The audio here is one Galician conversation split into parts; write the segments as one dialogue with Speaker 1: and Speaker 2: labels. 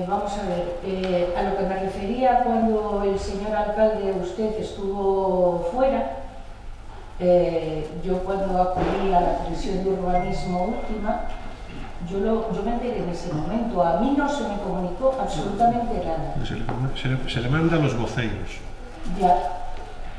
Speaker 1: Vamos a ver, a lo que me refería cuando el señor alcalde, usted, estuvo fuera, yo cuando acudí a la Comisión de Urbanismo última, yo me enteré en ese momento, a mí no se me comunicó absolutamente nada.
Speaker 2: Se le manda a los voceiros.
Speaker 1: Ya.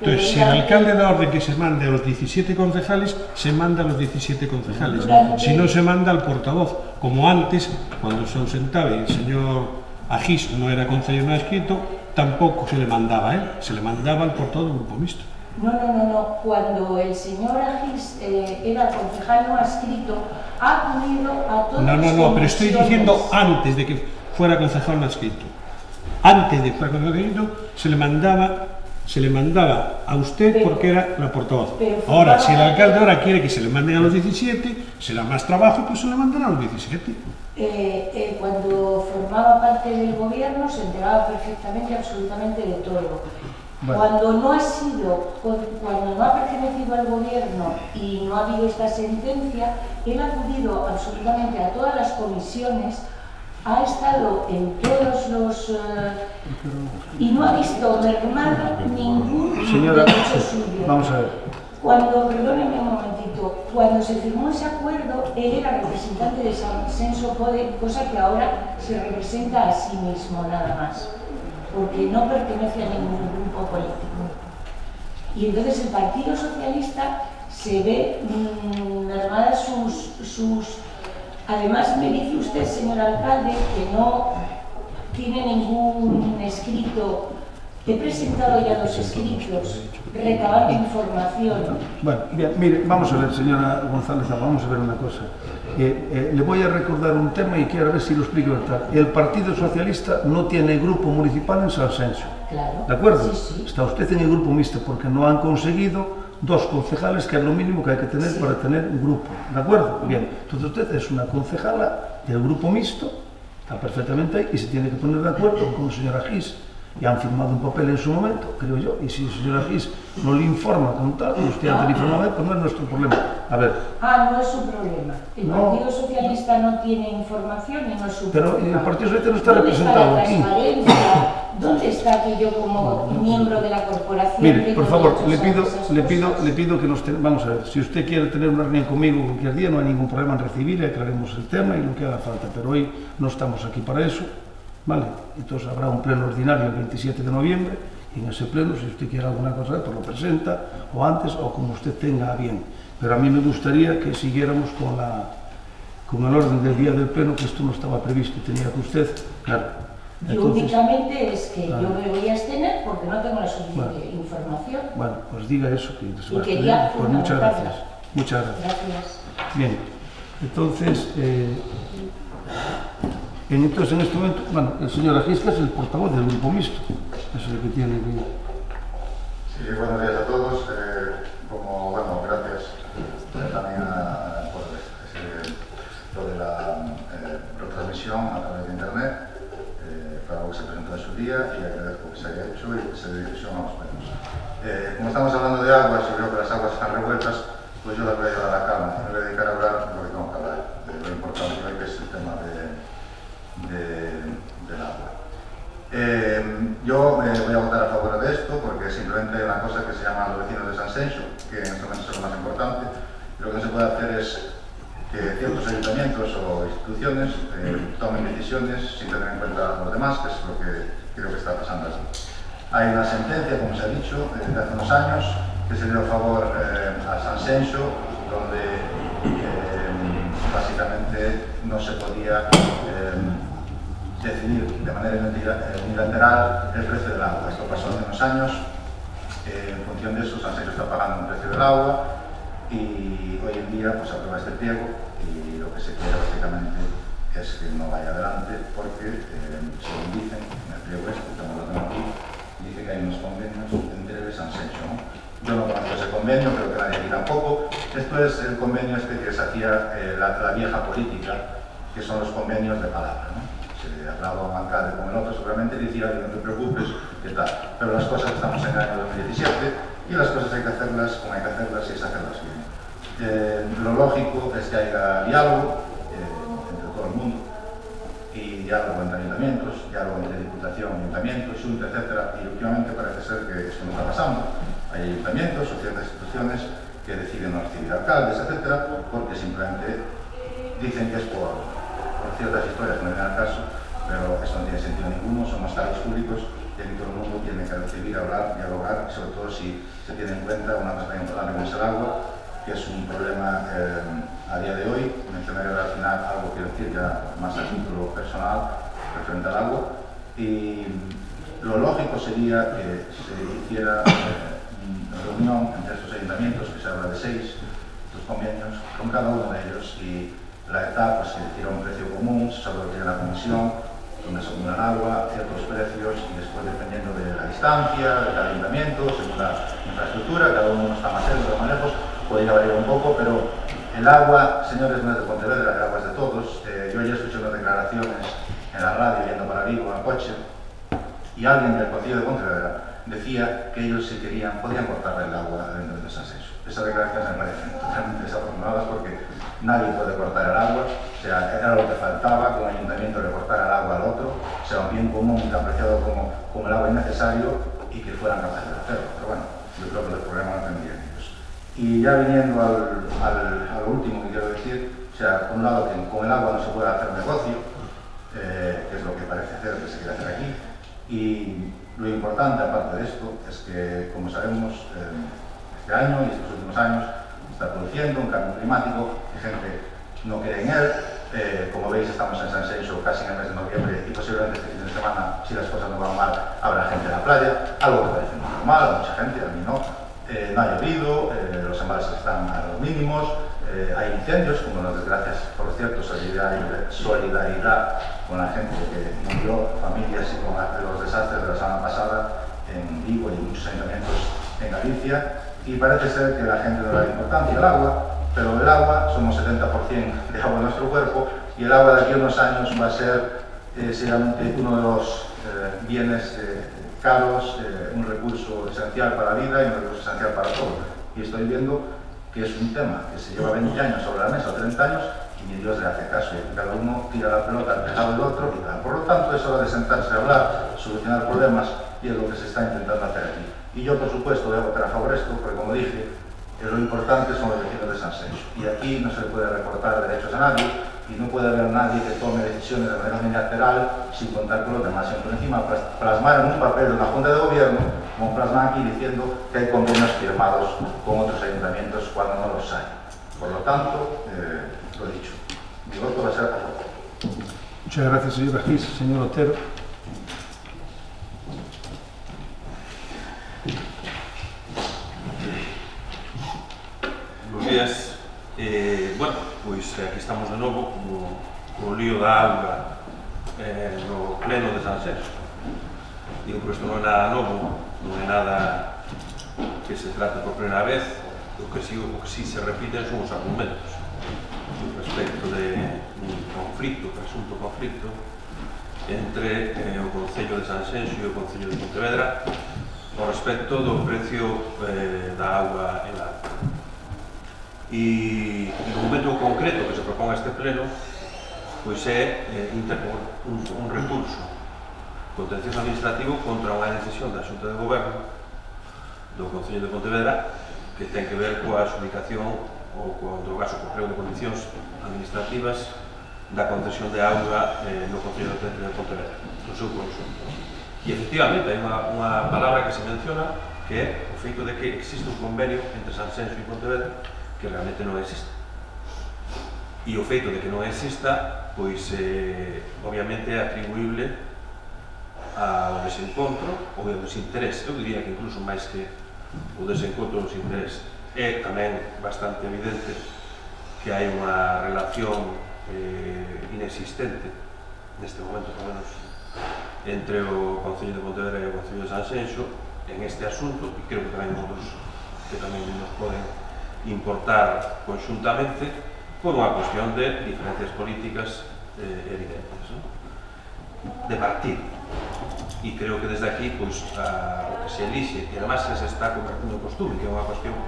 Speaker 2: Entonces, si el alcalde da orden que se mande a los 17 concejales, se manda a los 17 concejales. Si no, se manda al portavoz. Como antes, cuando se ausentaba y el señor Agís no era concejal no adscrito, tampoco se le mandaba a él, se le mandaba al portavoz del grupo mixto.
Speaker 1: No. Cuando el señor Agís era concejal no adscrito, ha acudido a todas las comisiones.
Speaker 2: No, pero estoy diciendo antes de que fuera concejal no adscrito. Antes de que fuera concejal no adscrito, se le mandaba a usted porque era la portavoz. Ahora, si el alcalde ahora quiere que se le manden a los 17, será más trabajo, pues se le mandan a los 17.
Speaker 1: Cuando formaba parte del gobierno se enteraba perfectamente, absolutamente de todo. Bueno. Cuando no ha pertenecido al gobierno y no ha habido esta sentencia, él ha acudido absolutamente a todas las comisiones, ha estado en todos los... y no ha visto mermar ningún derecho suyo.
Speaker 3: Vamos a ver.
Speaker 1: Perdónenme un momentito, cuando se firmó ese acuerdo, él era representante de Sansenso Code, cosa que ahora se representa a sí mismo, nada más, porque no pertenece a ningún grupo político. Y entonces el Partido Socialista se ve mermadas sus... Además, me dice usted, señor alcalde, que no tiene ningún escrito. He presentado ya 2 escritos recabando información.
Speaker 3: Bueno, bien, mire, vamos a ver, señora González, vamos a ver una cosa. Le voy a recordar un tema y quiero ver si lo explico. El Partido Socialista no tiene grupo municipal en Sansenso.
Speaker 1: Claro.
Speaker 3: ¿De acuerdo?
Speaker 1: Sí.
Speaker 3: Está usted en el grupo mixto porque no han conseguido 2 concejales, que es lo mínimo que hay que tener para tener un grupo, ¿de acuerdo? Bien, entonces usted es una concejala del grupo mixto, está perfectamente ahí y se tiene que poner de acuerdo con el señor Agís. Y han firmado un papel en su momento, creo yo, y si el señor Agís no le informa con tal, usted ante el informador, pues no es nuestro problema. A ver.
Speaker 1: No es su problema. El Partido Socialista no tiene información y no es su problema.
Speaker 3: Pero el Partido Socialista no está representado aquí.
Speaker 1: ¿Dónde está la transparencia? ¿Dónde está que yo como miembro de la corporación...
Speaker 3: Mire, por favor, le pido que nos... Vamos a ver, si usted quiere tener una reunión conmigo cualquier día, no hay ningún problema en recibir, aclaremos el tema y lo que haga falta, pero hoy no estamos aquí para eso. Vale, entonces habrá un pleno ordinario el 27 de noviembre y en ese pleno, si usted quiere alguna cosa, pues lo presenta o antes o como usted tenga a bien. Pero a mí me gustaría que siguiéramos con el orden del día del pleno, que esto no estaba previsto, tenía que usted, claro.
Speaker 1: Yo únicamente es que yo me voy a abstener porque no tengo la suficiente información.
Speaker 3: Bueno, pues diga eso, que se va a
Speaker 1: quería
Speaker 3: abstener. Pues muchas gracias. Muchas
Speaker 1: gracias.
Speaker 3: Bien, entonces... Entonces, en este momento, bueno, el señor Agís, que es el portavoz del grupo mixto, es el que tiene que...
Speaker 4: Sí, buenos días a todos. Gracias también por lo de la retransmisión a través de internet. Fue algo que se presentó en su día y agradezco que se haya hecho y que se dé difusión a los medios. Como estamos hablando de aguas y veo que las aguas están revueltas, pues yo las voy a llevar a la calma y me voy a dedicar a hablar de lo que tengo que hablar, de lo importante que es el tema del agua. Yo voy a votar a favor de esto porque simplemente hay una cosa que se llama los vecinos de Sansenso, que en este momento es lo más importante. Lo que no se puede hacer es que ciertos ayuntamientos o instituciones tomen decisiones sin tener en cuenta a los demás, que es lo que creo que está pasando aquí. Hay una sentencia, como se ha dicho, de hace unos años, que se dio a favor a Sansenso, donde básicamente no se podía decidir de manera unilateral el precio del agua. Esto pasó hace unos años. En función de eso, Sansenso está pagando un precio del agua y hoy en día pues aprueba este pliego y lo que se quiere básicamente es que no vaya adelante porque, según dicen, en el pliego como lo tengo aquí, dice que hay unos convenios entre Sansenso, ¿no? Yo no conozco ese convenio, creo que nadie aquí tampoco. Esto es el convenio que se hacía la vieja política, que son los convenios de palabra, ¿no? Se hablaba un alcalde con el otro, seguramente decía, no te preocupes, qué tal. Pero las cosas, estamos en el año 2017 y las cosas hay que hacerlas como hay que hacerlas y es hacerlas bien. Lo lógico es que haya diálogo entre todo el mundo y diálogo entre ayuntamientos, diálogo entre Diputación, Ayuntamiento, Xunta, etc. Y últimamente parece ser que eso no está pasando. Hay ayuntamientos o ciertas instituciones que deciden no recibir alcaldes, etc., porque simplemente dicen que es por ciertas historias que no vienen al caso, pero eso no tiene sentido ninguno. Somos cargos públicos y aquí todo el mundo tiene que recibir, hablar, dialogar, y sobre todo si se tiene en cuenta una cosa tan importante como es el agua, que es un problema a día de hoy. Mencionaré al final algo que decir ya más a título personal referente al agua, y lo lógico sería que se hiciera una reunión entre estos ayuntamientos, que se habla de 6, estos convenios, con cada uno de ellos, y la ETA pues, se hiciera un precio común sobre lo que era la comisión, donde se acumula agua, ciertos precios, y después dependiendo de la distancia, de cada ayuntamiento, según la infraestructura, cada uno está más cerca, más lejos, podría variar un poco, pero el agua, señores, no es de Pontevedra, el agua es de todos. Yo ayer escuché unas declaraciones en la radio, yendo para Vigo, en el coche, y alguien del Concello de Pontevedra decía que ellos si querían, podían cortarle el agua dentro de San Senso. Esas declaraciones me parecen totalmente desafortunadas porque nadie puede cortar el agua, o sea, era lo que faltaba, que un ayuntamiento le cortara el agua al otro, o sea, un bien común tan apreciado como el agua innecesario, y que fueran capaces de hacerlo. Pero bueno, yo creo que el problema no tendrían ellos. Y ya viniendo al último que quiero decir, o sea, por un lado que con el agua no se puede hacer negocio, que es lo que parece hacer, que se quiere hacer aquí, y lo importante aparte de esto es que, como sabemos, este año y estos últimos años está produciendo un cambio climático, que gente no cree en él. Como veis, estamos en San Senso casi en el mes de noviembre, y posiblemente este fin de semana, si las cosas no van mal, habrá gente en la playa, algo que parece normal a mucha gente, a mí no. No ha llovido, los embalses están a los mínimos, hay incendios, como las desgracias, por cierto, solidaridad con la gente que murió, familias, y con los desastres de la semana pasada en Vigo y en muchos ayuntamientos en Galicia, y parece ser que la gente no le da importancia al agua, pero el agua, somos 70% de agua en nuestro cuerpo, y el agua de aquí a unos años va a ser seguramente uno de los bienes caros, un recurso esencial para la vida y un recurso esencial para todo. Y estoy viendo que es un tema que se lleva 20 años sobre la mesa, o 30 años, y ni Dios le hace caso, y cada uno tira la pelota al tejado del otro, y tal. Por lo tanto, es hora de sentarse a hablar, solucionar problemas, y es lo que se está intentando hacer aquí. Y yo, por supuesto, voy a votar a favor de esto, porque como dije, lo importante son los vecinos de San Senso, y aquí no se le puede recortar derechos a nadie, y no puede haber nadie que tome decisiones de manera unilateral sin contar con los demás, y por encima plasmar en un papel de una junta de gobierno, como plasman aquí diciendo que hay convenios firmados con otros ayuntamientos cuando no los hay. Por lo tanto, lo dicho, mi voto va a ser a favor.
Speaker 3: Muchas gracias, señor Agis. Señor Otero.
Speaker 5: Buenos días. Bueno, pois aquí estamos de novo co lío da auga no pleno de San Senso. Digo, que isto non é nada novo, non é nada que se trate por primeira vez. O que sí se repiten son os argumentos respecto de un conflito, presunto conflito, entre o Concello de San Senso e o Concello de Pontevedra ao respecto do precio da auga en la. E no momento concreto que se propón a este pleno, pois é interpor un recurso contencioso administrativo contra unha decisión da Xunta de Goberno do Concello de Pontevedra que ten que ver coa adxudicación ou, en todo caso, co emprego de condicións administrativas da concesión de auga no Concello de Pontevedra, no seu conxunto. E, efectivamente, hai unha palabra que se menciona, que é o feito de que existe un convenio entre San Senso e Pontevedra que realmente non existe. E o feito de que non exista, pois, obviamente, é atribuible ao desencontro ou ao desinterés. Eu diría que incluso máis que o desencontro ou desinterés, é tamén bastante evidente que hai unha relación inexistente, neste momento, por menos, entre o Concello de Pontevedra e o Concello de San Senso en este asunto, e creo que tamén outros que tamén nos poden importar conxuntamente por unha cuestión de diferencias políticas evidentes, de partido. E creo que desde aquí, pois, o que se elixe, e además se está convertindo en costume, que é unha cuestión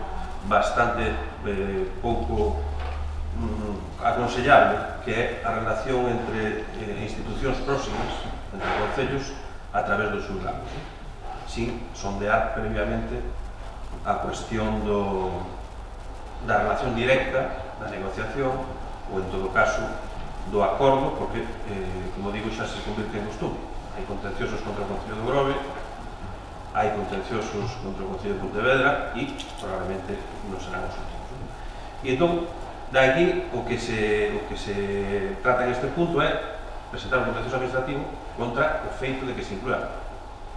Speaker 5: bastante pouco aconsellable, que é a relación entre institucións próximas, entre concellos, a través dos xulgados, sin sondear previamente a cuestión da relación directa, da negociación, ou en todo caso do acordo, porque, como digo, xa se convirte en costume. Hai contenciosos contra o Concello de Grove, hai contenciosos contra o Concello de Pontevedra e probablemente non serán os últimos. E entón, daqui, o que se trata en este punto é presentar un contencioso administrativo contra o feito de que se inclúa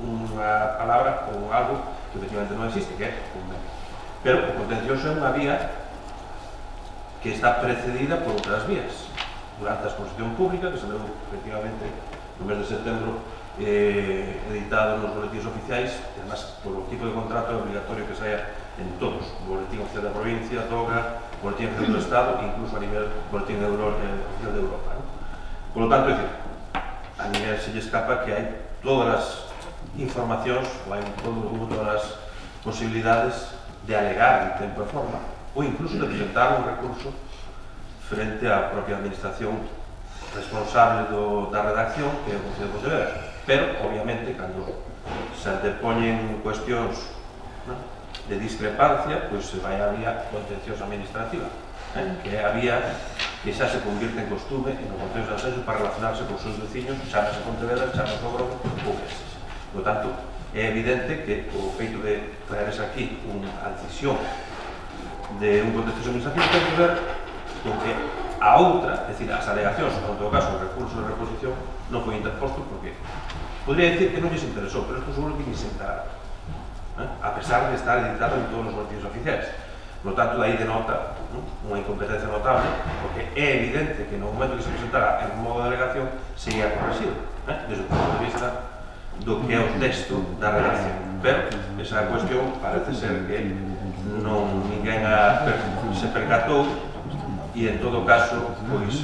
Speaker 5: unha palabra ou algo que efectivamente non existe, que é convenio. Pero o contencioso é unha vía que está precedida por outras vías. Durante a exposición pública, que se leu efectivamente no mes de setembro, editado nos boletins oficiais, e además, por o tipo de contrato é obligatorio que saia en todos, o boletín oficial da provincia, TOGA, o boletín oficial do Estado e incluso a nivel boletín oficial de Europa. Por lo tanto, é dicir, a nivel se lle escapa que hai todas as informacións, ou hai todas as posibilidades de alegar en tempo e forma, ou incluso de presentar un recurso frente á propia administración responsable da redacción, que é o Concello de Pontevedra. Pero, obviamente, cando se antepoñen cuestións de discrepancia, pois se vai a vía contenciosa administrativa, que é a vía que xa se convirte en costume en o Concello de Sanxenxo para relacionarse con os seus veciños, chamase Pontevedra, chamase o Grove ou Meses. Por tanto, é evidente que o feito de traerse aquí unha decisión de un contencioso administrativo ten que ver con que a outra, é dicir, as alegacións, ou en todo caso o recurso de reposición, non foi interposto porque podría dicir que non lles interesou, pero isto seguro que lles entrara, a pesar de estar editado en todos os boletins oficiais. Por lo tanto, aí denota unha incompetencia notable, porque é evidente que no momento que se presentara en modo de alegación sería corregido, desde o punto de vista do que é o texto da redacción. Pero esa cuestión parece ser que non ninguén se percatou e, en todo caso, pois,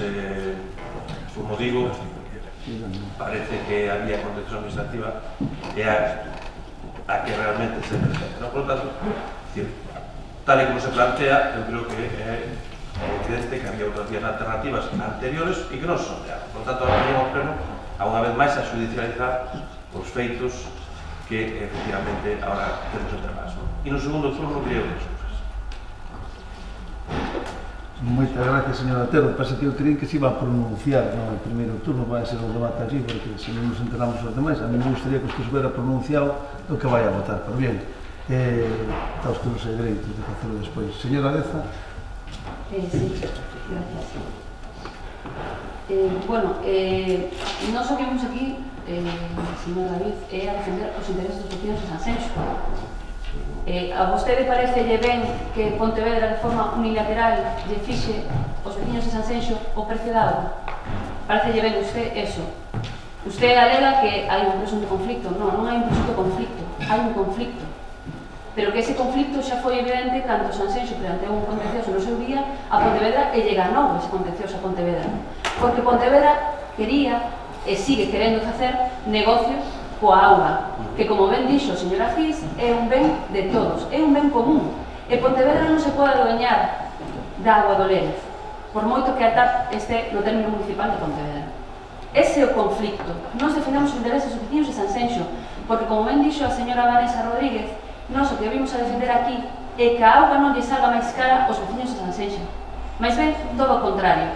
Speaker 5: como digo, parece que a vía contenciosa administrativa é a que realmente se presenta. Por lo tanto, tal e como se plantea, eu creo que é evidente que había outras vías alternativas anteriores e que non se sondearon. Por lo tanto, ahora veñen ao pleno a unha vez máis a judicializar os feitos que efectivamente ahora temos entre más. E no segundo turno direi outras cousas.
Speaker 3: Moitas gracias, señor Otero. Parece que eu creí que se iba a pronunciar no primeiro turno, vai ser o debate allí, porque se non nos enteramos os demais, a mí me gustaría que usted hubiera pronunciado o que vai a votar. Pero bien, está usted no sei dereito de facelo despois. Señora Deza.
Speaker 6: Sí, gracias. Bueno, nós o que vimos aquí, señor David, é a defender os intereses dos vecinos de Sanxenxo. A vostede parecelle ben que Pontevedra de forma unilateral lle fixe os veciños de Sanxenxo o precio da auga? Parecelle ben usted eso? Usted alega que hai un presunto conflicto. Non hai un presunto conflicto, hai un conflicto. Pero que ese conflicto xa foi evidente cando Sanxenxo planteou un contencioso no seu día a Pontevedra e lle ganou ese contencioso a Pontevedra. Porque Pontevedra quería e sigue querendo facer negocios coa auga, que, como ben dixo o señor Agís, é un ben de todos, é un ben común. E Pontevedra non se pode adueñar da auga do Lérez, por moito que a TAP este no término municipal de Pontevedra. Ese é o conflicto. Nós defendemos os intereses dos veciños de Sanxenxo, porque, como ben dixo a señora Vanessa Rodríguez, nós o que vimos a defender aquí é que a auga non lle salga máis cara aos veciños de Sanxenxo. Mais ben, todo o contrario.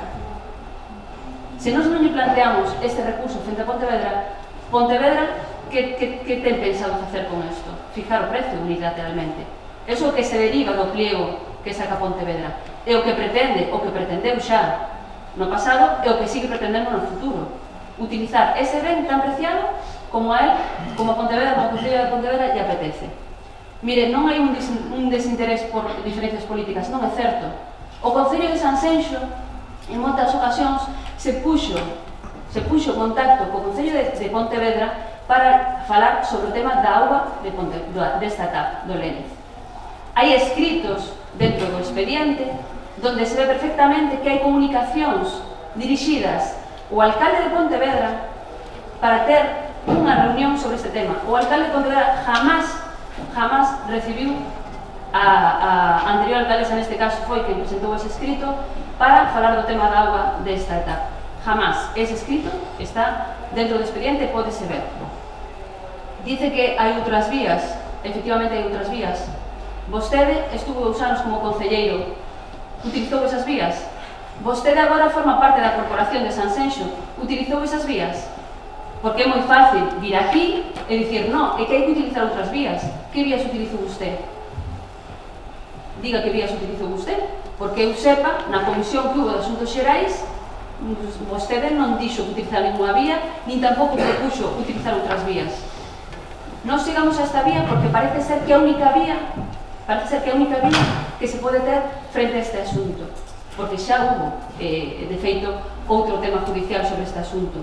Speaker 6: Se nós non lle planteamos este recurso frente a Pontevedra, que ten pensado facer con isto? Fijar o precio unilateralmente. Eso é o que se deriva do pliego que saca Pontevedra. É o que pretende, o que pretendeu xa no pasado e o que sigue pretendendo no futuro. Utilizar ese ben tan preciado como a él, como a Pontevedra, como a Concello de Pontevedra lle apetece. Mire, non hai un desinterés por diferencias políticas, non é certo. O Concello de Sanxenxo, en moitas ocasións, se puxo contacto co Concello de Pontevedra para falar sobre o tema da auga desta TAP do Lérez. Hai escritos dentro do expediente donde se ve perfectamente que hai comunicacións dirixidas ao alcalde de Pontevedra para ter unha reunión sobre este tema. O alcalde de Pontevedra jamás recibiu a anterior alcaldesa, neste caso foi quen presentou ese escrito, para falar do tema da auga desta etapa. Jamás. Es escrito, está dentro do expediente, pódese ver. Dice que hai outras vías, efectivamente hai outras vías. Vostede estuvo 2 anos como concelleiro, utilizou esas vías. Vostede agora forma parte da corporación de Sanxenxo, utilizou esas vías. Porque é moi fácil vir aquí e dicir, no, é que hai que utilizar outras vías. Que vías utilizou usted? Diga que vías utilizou usted, porque eu sepa, na comisión que hubo de Asuntos Xerais, vostede non dixo que utilizar ninguna vía, nin tampouco propuxo utilizar outras vías. Non sigamos a esta vía porque parece ser que a única vía que se pode ter frente a este asunto, porque xa hubo, de feito, outro tema judicial sobre este asunto.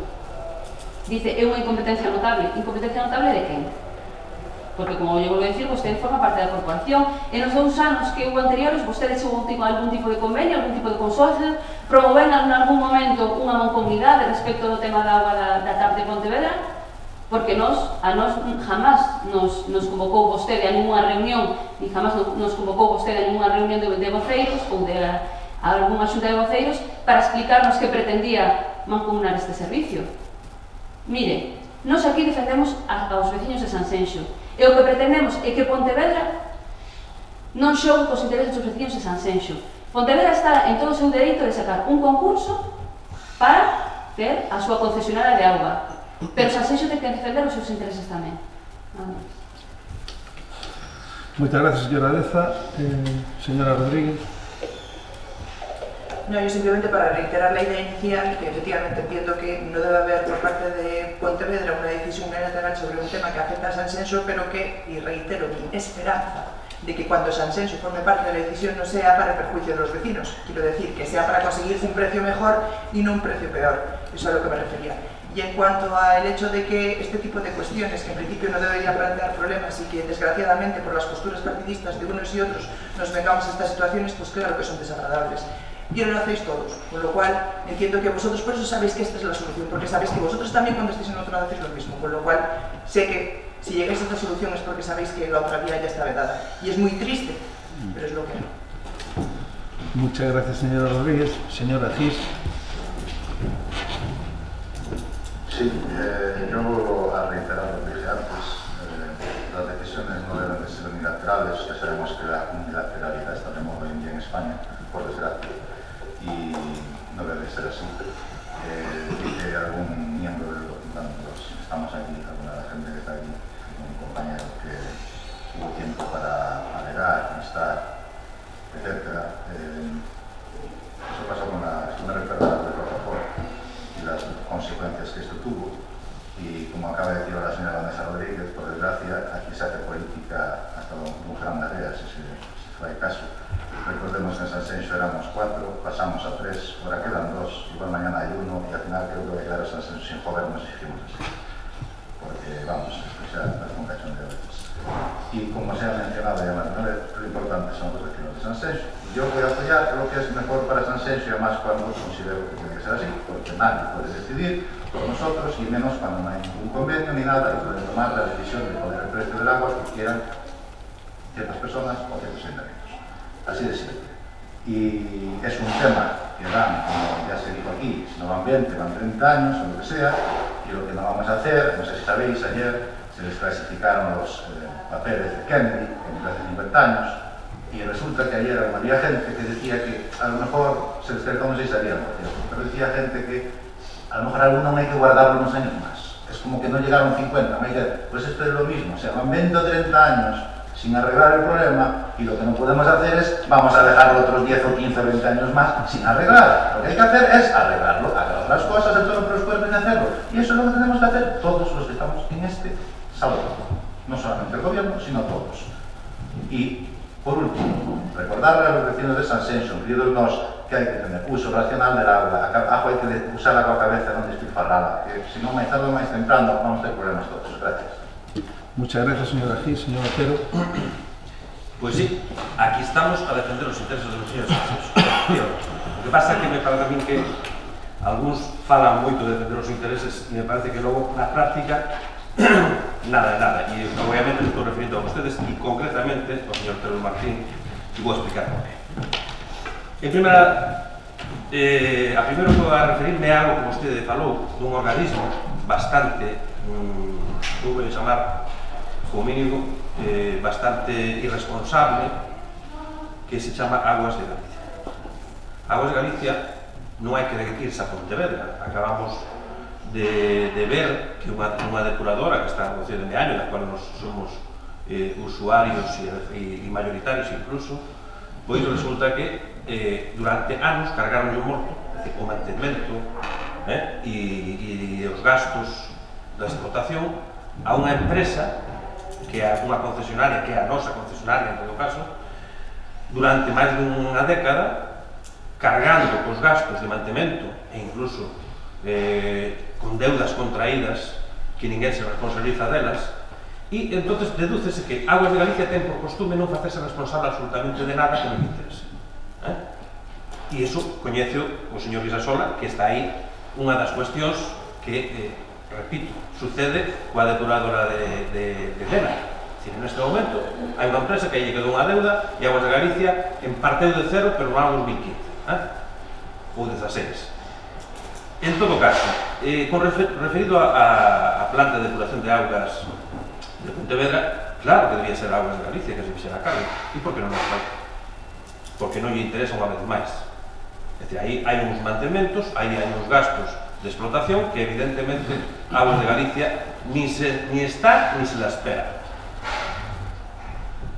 Speaker 6: Dice, é unha incompetencia notable. Incompetencia notable de quen? Porque, como eu volvo a decir, vostede forma parte da corporación e nos 2 anos que hubo anteriores vostede chegou algún tipo de convenio, algún tipo de consorcio, promoven en algún momento unha mancomunidade respecto do tema da auga da TAP de Pontevedra, porque a nos jamás nos convocou vostede a ninguna reunión, ni jamás nos convocou vostede a ninguna reunión de voceiros ou de algunha xunta de voceiros para explicarnos que pretendía mancomunar este servicio. Mire, nós aquí defendemos aos veciños de Sanxenxo e o que pretendemos é que Pontevedra non xogue cos intereses dos veciños de Sanxenxo. Pontevedra está en todo o seu dereito de sacar un concurso para ter a súa concesionaria de auga, pero Sanxenxo ten que defender os seus intereses tamén.
Speaker 3: Moitas gracias, señora Leza. Señora Rodríguez.
Speaker 7: No, yo simplemente para reiterar la idea inicial, que efectivamente entiendo que no debe haber por parte de Pontevedra una decisión unilateral sobre un tema que afecta a Sanxenxo, pero que, y reitero, mi esperanza de que cuando Sanxenxo forme parte de la decisión no sea para el perjuicio de los vecinos, quiero decir, que sea para conseguirse un precio mejor y no un precio peor, eso es a lo que me refería. Y en cuanto al hecho de que este tipo de cuestiones, que en principio no deberían plantear problemas y que desgraciadamente por las posturas partidistas de unos y otros nos vengamos a estas situaciones, pues claro que son desagradables. Y ahora lo hacéis todos, con lo cual entiendo que vosotros por eso sabéis que esta es la solución, porque sabéis que vosotros también cuando estéis en otro lado hacéis lo mismo, con lo cual sé que si llegáis a esta solución es porque sabéis que la otra vía ya está vedada. Y es muy triste, pero es lo que hay.
Speaker 3: Muchas gracias, señora Rodríguez. Señora Gis.
Speaker 4: Sí, yo vuelvo a reiterar lo que dije antes. Las decisiones no deben de ser unilaterales, ya sabemos que la unilateralidad está de moda hoy en día en España, por desgracia, y no debe ser así. Dice algún miembro de los estamos aquí, alguna de la gente que está aquí, un compañero que hubo tiempo para alegar, instar, etc. Eso pasó con la segunda referenda de Rocafort y las consecuencias que esto tuvo. Y como acaba de decir la señora Vanessa Rodríguez, por desgracia, aquí se hace política hasta un gran área, si fue el caso. Recordemos que en Sanxenxo éramos 4, pasamos a 3, ahora quedan 2, igual mañana hay 1 y al final creo que va a quedar a Sanxenxo sin joder, nos exigimos así. Porque vamos, esto ya parece un cachón de veces. Y como se ha mencionado ya más de una vez, lo importante son los vecinos de Sanxenxo. Yo voy a apoyar lo que es mejor para Sanxenxo y además cuando considero que tiene que ser así, porque nadie puede decidir por nosotros y menos cuando no hay ningún convenio ni nada y pueden tomar la decisión de poner el precio del agua que quieran ciertas personas o ciertos ayuntamientos. Así de simple. Y es un tema que dan, como ya se dijo aquí, si no van 20, van 30 años o lo que sea, y lo que no vamos a hacer, no sé si sabéis, ayer se les clasificaron los papeles de Kennedy en vez de 50 años, y resulta que ayer había gente que decía que a lo mejor se les clasificó, no sé si sabían, pero decía gente que a lo mejor alguno no hay que guardarlo unos años más. Es como que no llegaron 50, pues esto es lo mismo, o sea, van 20 o 30 años sin arreglar el problema y lo que no podemos hacer es, vamos a dejarlo otros 10 o 15 o 20 años más sin arreglar. Lo que hay que hacer es arreglarlo, agarrar las cosas, el toro por los cuernos y hacerlo. Y eso es lo que tenemos que hacer todos los que estamos en este salón. No solamente el gobierno, sino todos. Y, por último, recordarle a los vecinos de Sanxenxo, incluidos que hay que tener uso racional del agua. Ajo hay que usar la cabeza, no despilfarrarla, que si no, más tarde o más temprano vamos a tener problemas todos. Gracias.
Speaker 3: Muchas gracias, señora Gil. Señor Otero.
Speaker 5: Pues sí, aquí estamos a defender los intereses de los vecinos de Sanxenxo. Lo que pasa é que me parece a mí que algúns falan moito de defender os intereses e me parece que logo na práctica nada de nada. E obviamente estou referindo a ustedes e concretamente ao señor Teruel Martín, e vou explicar por qué. En primeira A primeiro vou a referirme a algo que vostede falou dun organismo bastante, vou chamar como mínimo, bastante irresponsable, que se chama Aguas de Galicia. Aguas de Galicia non hai que dirigirse a Pontevedra. Acabamos de ver que unha depuradora que está en Concello de Meaño, da cual nos somos usuarios e mayoritarios incluso, pois resulta que durante anos cargaron o morto, o mantemento e os gastos da explotación a unha empresa que é unha concesionaria, que é a nosa concesionaria en todo caso, durante máis dunha década, cargando cos gastos de mantemento e incluso con deudas contraídas que ninguén se responsabiliza delas, e entonces dedúcese que Aguas de Galicia ten por costume non facerse responsable absolutamente de nada que non lle interese. E iso coñece o señor Visasola, que está aí unha das cuestións que, repito, sucede coa depuradora de Cena. Neste momento hai unha empresa que lle quedou unha deuda e Aguas de Galicia partiu de cero, pero no ano 2015 ou 16. En todo caso, referido a planta de depuración de augas de Pontevedra, claro que debía ser Aguas de Galicia que se fixera a cargo. E por que non nos vai? Porque non lle interesa unha vez máis. É dicir, aí hai uns mantementos, aí hai uns gastos de explotación que evidentemente Aguas de Galicia ni está ni se la espera.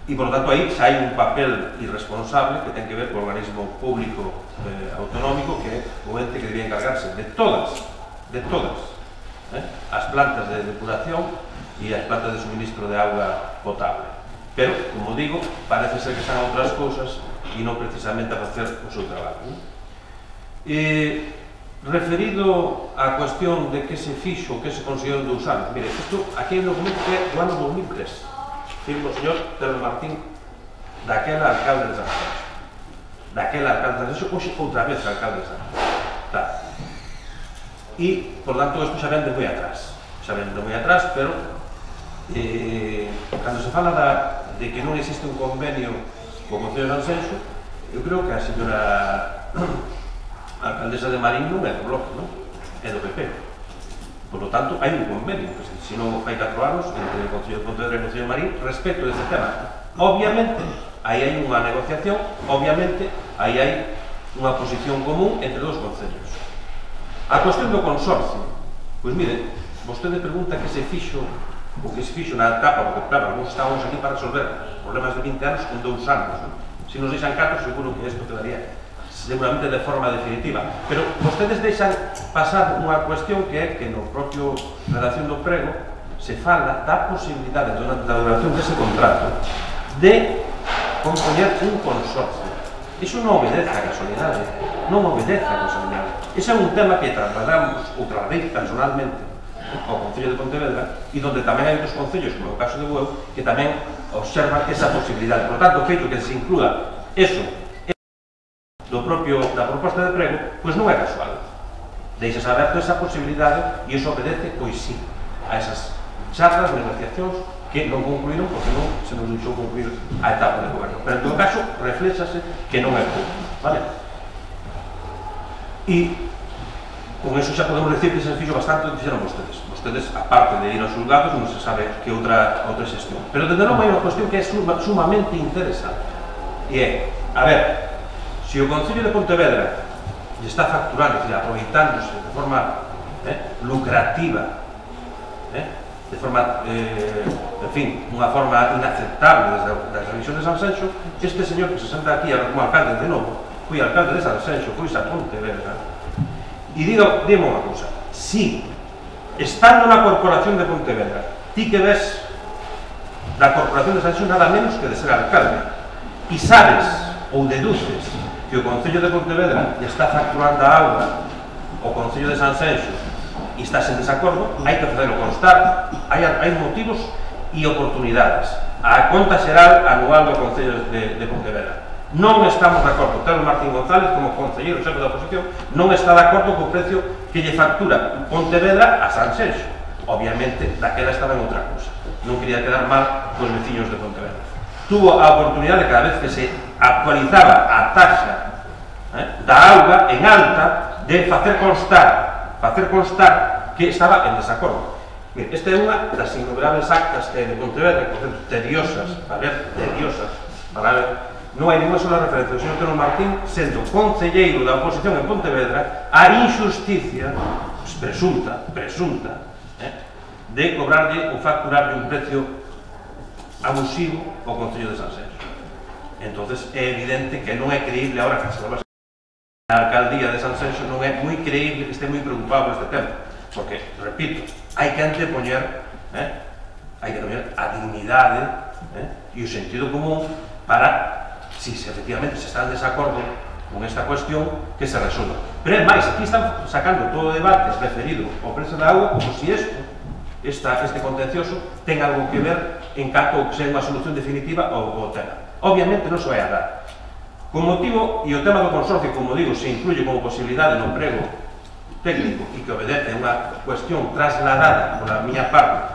Speaker 5: E, por lo tanto, aí xa hai un papel irresponsable que ten que ver co organismo público autonómico, que é o ente que debía encargarse de todas as plantas de depuración e as plantas de suministro de auga potable. Pero, como digo, parece ser que están a outras cousas e non precisamente a facer o seu traballo. Referido á cuestión de que se fixo, que se conseguiu en 2 anos, mire, isto aquí hai un documento que é do ano 2003. Firmo o señor Pedro Martín, daquela alcalde de San Xenxo. Daquela alcalde de San Xenxo, hoxe outra vez alcalde de San Xenxo. E, por tanto, isto xa vende moi atrás. Xa vende moi atrás, pero cando se fala de que non existe un convenio co Concello de San Xenxo, eu creo que a señora alcaldesa de Marín non é do Bloque, non? É do PP. Por lo tanto, hai un convenio, que se non fai 4 anos, entre o Concello de Pontevedra e o Concello de Marín, respecto deste tema. Obviamente, aí hai unha negociación, obviamente, aí hai unha posición común entre dos concellos. A cuestión do consorcio, pois mire, vostede pregunta que se fixo, o que se fixo na etapa, porque claro, algúns estábamos aquí para resolver problemas de 20 anos en 2 anos, non? Se nos deixan 4, seguro que isto quedaría seguramente de forma definitiva, pero vostedes deixan pasar unha cuestión que é que no propio redacción do prego se fala da posibilidade durante a duración dese contrato de compoñer un consorcio. Iso non obedece a casualidade, non obedece a casualidade. Ese é un tema que trasladamos, ou trasladei personalmente ao Concello de Pontevedra e donde tamén hai outros concellos, como o caso de Bueu, que tamén observan esa posibilidade. Por tanto, o feito que se inclúa eso da proposta de prego, pois non é casual. Deixas aberto esa posibilidade e iso obedece, pois sí, a esas charlas, negociacións que non concluíron porque non se nos deixou concluir a etapa de goberno. Pero en todo caso, reflexase que non é pouco, vale? E con eso xa podemos decir que se fixo bastante o que fixeron vostedes. Vostedes, aparte de ir aos xulgados, non se sabe que outra xestión. Pero desde logo hai unha cuestión que é sumamente interesante. E é, a ver, se o Concello de Pontevedra lle está facturando, aproveitándose de forma lucrativa, de forma, en fin, unha forma inaceptable das revisións de San Xenxo, este señor que se senta aquí como alcalde de novo, foi alcalde de San Xenxo, foi a Pontevedra, e dime unha cousa, si, estando na Corporación de Pontevedra, ti que ves da Corporación de San Xenxo nada menos que de ser alcalde, e sabes ou deduces que o Concello de Pontevedra lle está facturando a auga o Concello de San Xenxo e estás en desacordo, hai que facelo constar, hai motivos e oportunidades. A conta xeral anual do Concello de Pontevedra. Non estamos de acordo, Pedro Martín González, como concelleiro xefe da oposición, non está de acordo co precio que lle factura Pontevedra a San Xenxo. Obviamente, daquela estaba en outra cousa. Non quería quedar mal cos veciños de Pontevedra. Tuvo a oportunidade, cada vez que se actualizaba a taxa da auga en alta de facer constar que estaba en desacordo. Esta é unha das innumerables actas que de Pontevedra, por certo, tediosas, para ver, non hai ninguna sola referencia do señor Tenor Martín, sendo concelleiro da oposición en Pontevedra, a injusticia presunta, de cobrarlle ou facturarlle un precio abusivo ao Concello de Sanxenxo. Entonces é evidente que non é creíble agora que se volva a alcaldía de Sanxenxo, non é moi creíble que este moi preocupado por este tema, porque, repito, hai que antepoñer a dignidade e o sentido común para, si efectivamente se está en desacordo con esta cuestión, que se resolva. Pero é máis, aquí están sacando todo o debate referido ao precio da auga como si este contencioso ten algo que ver en canto que sea unha solución definitiva ao tema. Obviamente non se vai a dar. Con motivo, e o tema do consorcio, como digo, se incluye como posibilidade no emprego técnico e que obedece a unha cuestión trasladada pola miña parte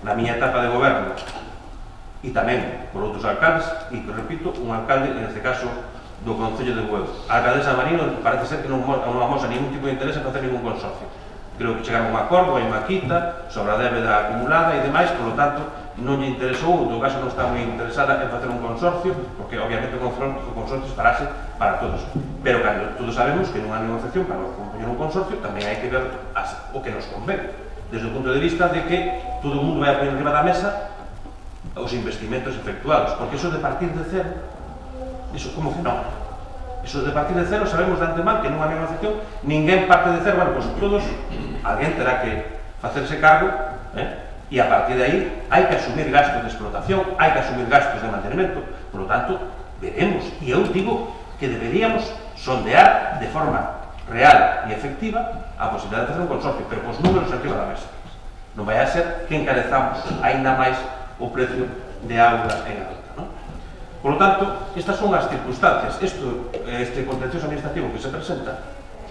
Speaker 5: na miña etapa de goberno e tamén por outros alcaldes, e, repito, un alcalde, en este caso, do Concello de Bueu. A alcaldesa Marino parece ser que non amosa ningún tipo de interés en facer ningún consorcio. Creo que chegaron a un acordo, hai maquita sobre a débeda acumulada e demais, polo tanto, non lle interesou, en todo caso non está moi interesada en facer un consorcio, porque obviamente o consorcio estarase para todos. Pero cando todos sabemos que nunha negociación para compoñer un consorcio tamén hai que ver o que nos convén, desde o punto de vista de que todo o mundo vai a poner arriba da mesa os investimentos efectuados, porque eso de partir de cero, eso como que non. Eso de partir de cero sabemos de antemán que nunha negociación ninguén parte de cero, bueno, pois todos, alguén terá que facerse cargo, e a partir de aí hai que asumir gastos de explotación, hai que asumir gastos de mantenimento, por lo tanto, veremos, e eu digo que deberíamos sondear de forma real e efectiva a posibilidade de facer un consorcio, pero cos números arriba da mesa. Non vai a ser que encarezamos aínda máis o precio de auga en alta, non? Por lo tanto, estas son as circunstancias. Este contencioso administrativo que se presenta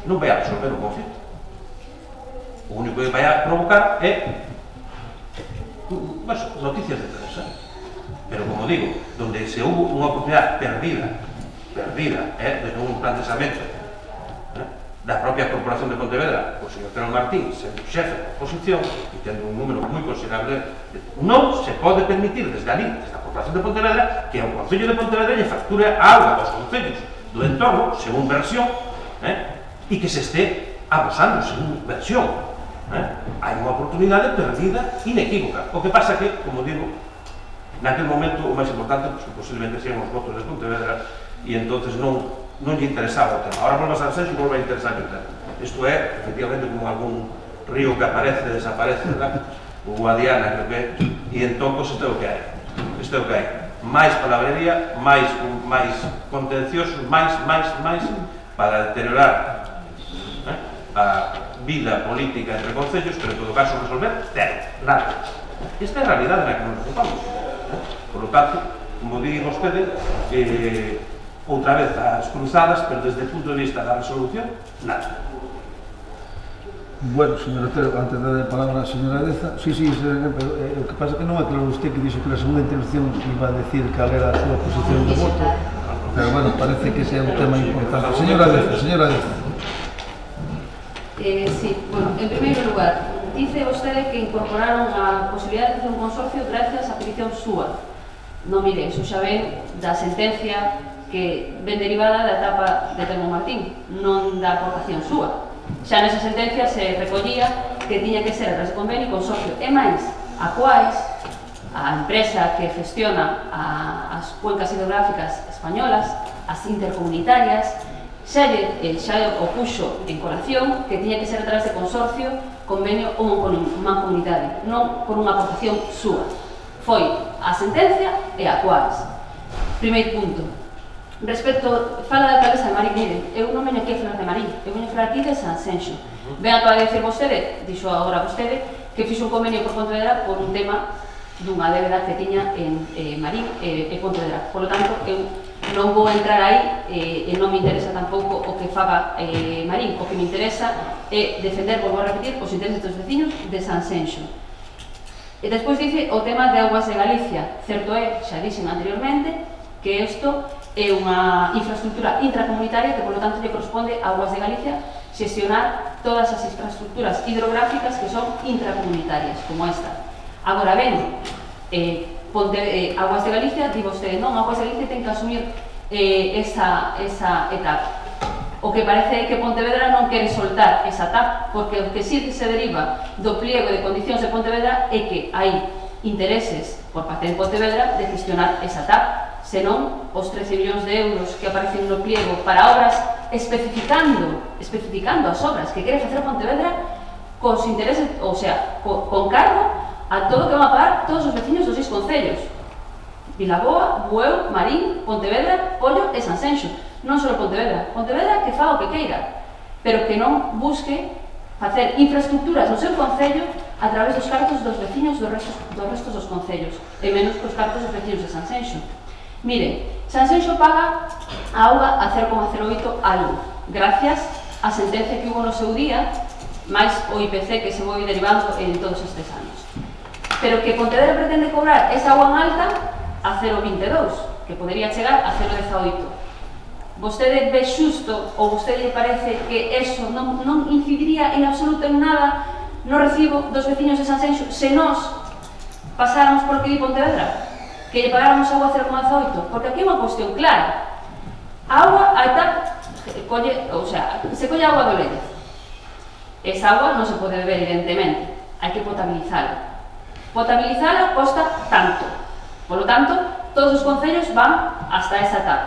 Speaker 5: non vai a resolver o conflito. O único que vai a provocar é noticias de prensa, pero como digo, donde se hubo unha oportunidade perdida desde un planteamento da propia Corporación de Pontevedra, o señor Tenor Martín, sendo xefe da oposición e tendo un número moi considerable, non se pode permitir desde ali, desde a Corporación de Pontevedra, que ao Concello de Pontevedra lle facture a auga aos concellos do entorno, según versión, e que se este abusando según versión. Hai unha oportunidade perdida inequívoca. O que pasa que, como digo, naquel momento o máis importante, pues, posiblemente sean os votos de Pontevedra e entonces non lle interesaba o tema. Ahora volve a Sanxenxo e volve a interesar o tema. Isto é, efectivamente, como algún río que aparece, desaparece, o Guadiana, creo que, e entón, pues, isto é o que hai. Isto é o que hai. Máis palabrería, máis contenciosos, máis, para deteriorar a vida política entre concellos, pero en todo caso resolver nada. Esta é a realidade na que nos ocupamos. Por lo tanto, como di vostede, outra vez as cruzadas, pero desde o punto de vista da resolución, nada.
Speaker 3: Bueno, señor Otero, antes de dar a palabra a señora Deza, sí, pero o que pasa que non é claro usted que dixo que na segunda intervención iba a decir cal era a súa posición de voto, pero bueno, parece que ese é un tema importante. Señora Deza.
Speaker 6: Sí, bueno, en primeiro lugar, dice vostede que incorporaron a posibilidade de facer un consorcio gracias a petición súa. Non, mire, iso xa ven da sentencia que ven derivada da etapa de Tenor Martín, non da aportación súa. Xa nesa sentencia se recollía que tiña que ser a través de convenio consorcio. E máis, a Quais, a empresa que gestiona as cuencas hidrográficas españolas, as intercomunitarias, xa o puxo en colación que tiña que ser a través de consorcio, convenio ou mancomunidade, non por unha aportación súa. Foi a sentencia e a Quais. Primeiro punto. Respecto, fala da alcaldesa de Marín, miren, eu non veño aquí a falar de Marín, eu veño a falar aquí de Sanxenxo. Ven a toda a dicir vostede, dixo agora vostede, que fixo un convenio por Pontevedra por un tema dunha débeda que tiña en Marín e Pontevedra. Por lo tanto, eu non vou entrar aí e non me interesa tampouco o que faga Marín. O que me interesa é defender, volvo a repetir, os intereses dos veciños de Sanxenxo. E despois dice o tema de Augas de Galicia. Certo é, xa dixen anteriormente, que isto é unha infraestructura intracomunitaria que, polo tanto, lle corresponde a Augas de Galicia xestionar todas as infraestructuras hidrográficas que son intracomunitarias, como esta. Agora ben, Augas de Galicia, di vostede, non, Augas de Galicia ten que asumir esa etapa. O que parece é que Pontevedra non quere soltar esa TAP, porque o que sí se deriva do pliego de condicións de Pontevedra é que hai intereses por parte de Pontevedra de gestionar esa TAP, senón os 13 millóns de euros que aparecen no pliego para obras especificando as obras que quere facer Pontevedra cos intereses, o sea, con cargo a todo o que van a pagar todos os veciños dos 6 concellos: Vilaboa, Bueu, Marín, Pontevedra, Pollo e Sanxenxo. Non só Pontevedra, que faga o que queira, pero que non busque facer infraestructuras no seu concello a través dos cartos dos veciños dos restos dos concellos, e menos cos cartos dos veciños de Sanxenxo. Miren, Sanxenxo paga a auga a 0,08 algo, gracias á sentencia que hubo no seu día, máis o IPC que se foi derivando en todos estes anos. Pero que Pontevedra pretende cobrar esa auga en alta a 0,22, que podería chegar a 0,18. Vostede ve xusto, ou vostede lle parece que eso non incidiría en absoluto en nada no recibo dos veciños de Sanxenxo se nós pasáramos por que di Pontevedra, que lle pagáramos agua 0,18? Porque aquí é unha cuestión clara. A auga, a TAP, se colle agua do Lérez. Esa agua non se pode beber, evidentemente, hai que potabilizala. Potabilizala costa tanto, polo tanto, todos os concellos van hasta esa TAP.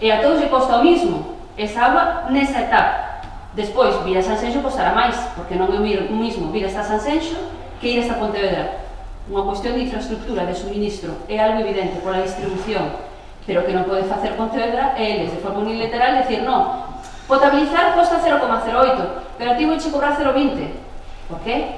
Speaker 6: E a todos lle costa o mismo esa agua nesa etapa. Despois, vir a Sanxenxo costará máis, porque non é o mismo vir hasta Sanxenxo que ir hasta Pontevedra. Unha cuestión de infraestructura, de suministro, é algo evidente pola distribución, pero que non pode facer Pontevedra é eles, de forma unilateral, decir, non, potabilizar costa 0,08, pero a ti vouche cobrar 0,20. Por qué?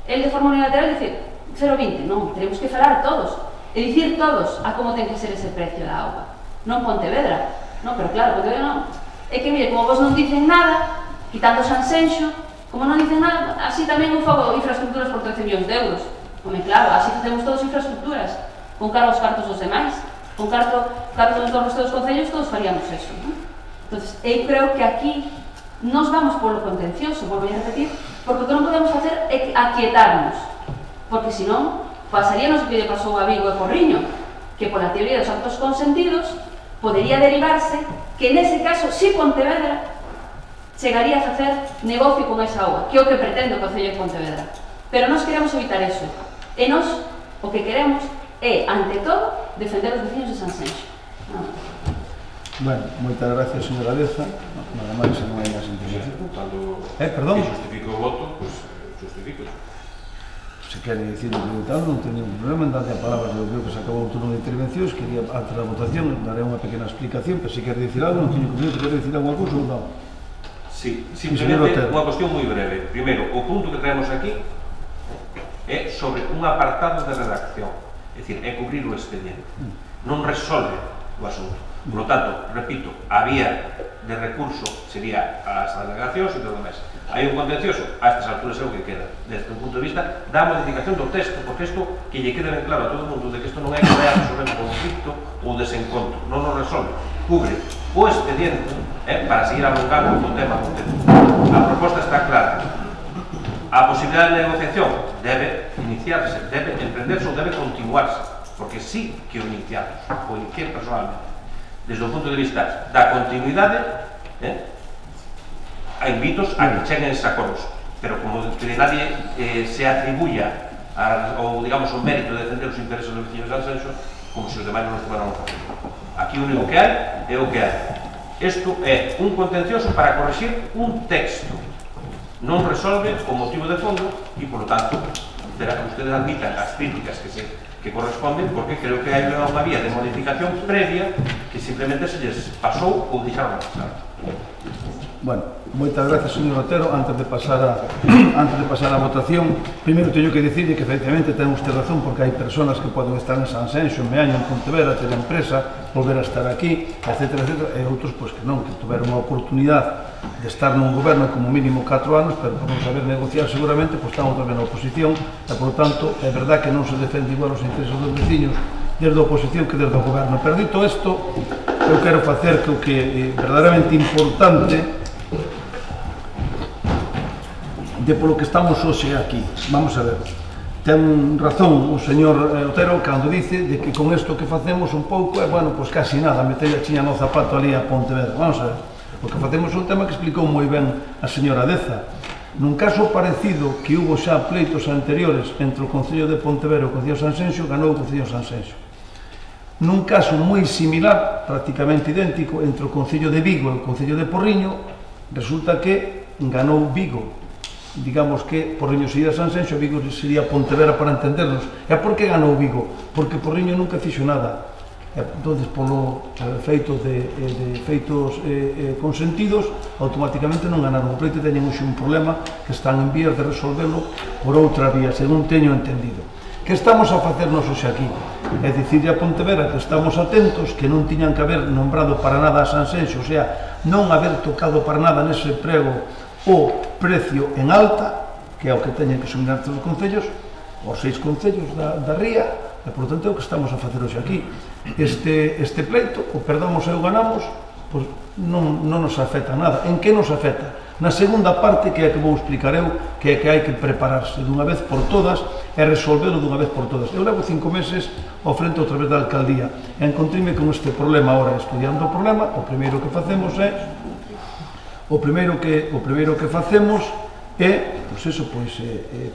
Speaker 6: El de forma unilateral decir 0,20, non, tenemos que falar todos, e dicir todos a como ten que ser ese precio da auga. Non Pontevedra, non, pero claro, Pontevedra non. É que, mire, como vos non dicen nada, quitando Sanxenxo, como non dicen nada, así tamén un foco de infraestructuras por 13 millóns de euros. Home, claro, así facemos todos infraestructuras, con cargo aos cartos dos demais, con cartos dos restos dos concellos, todos faríamos eso, non? Entón, eu creo que aquí nos vamos polo contencioso, volvo a repetir, porque o que non podemos facer é aquietarnos, porque senón pasaríanos o que lle pasou a Vigo e Porriño, que pola teoría dos actos consentidos podería derivarse que nese caso si Pontevedra chegaría a facer negocio con esa auga, que é o que pretende o Concello de Pontevedra. Pero nós queremos evitar eso, e nós o que queremos é, ante todo, defender os veciños de Sanxenxo.
Speaker 3: Bueno, moitas gracias, señora Deza. Nada máis, non hai máis intervención. Perdón?
Speaker 5: Que justifico o voto, pois justifico.
Speaker 3: Se quere dicir o que tal, non ten ningún problema en darlle a palabra. Eu creo que se acabou o turno de intervencións, quería, antes da votación, daré unha pequena explicación, pero se quere dicir algo, non teño que dicir, quere dicir alguna cousa ou non?
Speaker 5: Sí, simplemente unha cuestión moi breve. Primeiro, o punto que traemos aquí é sobre un apartado de redacción, é dicir, é cubrir o expediente, non resolve o asunto. Por lo tanto, repito, a vía de recurso sería as delegacións e todo o demais. Hai un contencioso, a estas alturas é o que queda, desde un punto de vista da modificación do texto, porque isto que lle quede ben claro a todo o mundo de que isto non é que vai a resolver un conflicto ou desencontro, non nos resolve, cubre o expediente para seguir alongando o tema do tempo. A proposta está clara. A posibilidade de negociación debe iniciarse, debe emprenderse ou debe continuarse, porque sí que o iniciamos, o inicié personalmente. Desde o punto de vista da continuidade, a invitos a que cheguen esos acordos, pero como que nadie se atribuya ou, digamos, o mérito de defender os intereses dos veciños de Sanxenxo, como se os demais non estiveran a facer. Aquí o único que hai é o que hai. Isto é un contencioso para corregir un texto, non resolve o motivo de fondo e, por lo tanto, verá que ustedes admitan as críticas que corresponden, porque creo que hai unha vía de modificación previa que simplemente se lles pasou ou deixaron a pasar.
Speaker 3: Bueno, moitas gracias, señor Otero. Antes de pasar a votación, primeiro teño que dicirle que efectivamente ten usted razón, porque hai persoas que poden estar en Sanxenxo, en Meaño, en Pontevedra, ter empresa, volver a estar aquí, etc, e outros pois que non, que tuveron unha oportunidade de estar nun goberno como mínimo 4 anos, pero por non saber negociar seguramente, pois están outra vez na oposición, e por tanto é verdad que non se defende igual os intereses dos veciños desde a oposición que desde o goberno. Pero dito isto, eu quero facer que o que é verdadeiramente importante de polo que estamos hoxe aquí. Vamos a ver, ten razón o señor Otero cando dice de que con isto que facemos un pouco é, bueno, pois casi nada, meter a chiña no zapato ali a Pontevedra. Vamos a ver, o que facemos é un tema que explicou moi ben a señora Deza. Nun caso parecido que hubo xa pleitos anteriores entre o Concello de Pontevedra e o Concello de Sanxenxo, ganou o Concello de Sanxenxo. Nun caso moi similar, prácticamente idéntico, entre o Concello de Vigo e o Concello de Porriño, resulta que ganou Vigo. Digamos que Porriño sería Sanxenxo, Vigo sería Pontevedra, para entendernos. E por que ganou Vigo? Porque Porriño nunca fixo nada. Entonces, polo feito de feitos consentidos, automáticamente non ganaron o pleito. Teñen hoxe un problema que están en vías de resolvelo por outra vía, según teño entendido. Que estamos a facernos hoxe aquí? É dicirle a Pontevedra que estamos atentos, que non tiñan que haber nombrado para nada a Sanxenxo, o sea, non haber tocado para nada nese prego o precio en alta, que é o que teñen que suminar todos os concellos, os 6 concellos da ría, e, por tanto, é o que estamos a facer hoxe aquí. Este pleito, o perdamos e o ganamos, pois non nos afecta nada. En que nos afecta? Na segunda parte, que é a que vou explicar eu, que é que hai que prepararse dunha vez por todas e resolvelo dunha vez por todas. Eu levo 5 meses ao frente outra vez da alcaldía e encontrime con este problema agora, estudiando o problema. O primeiro que facemos é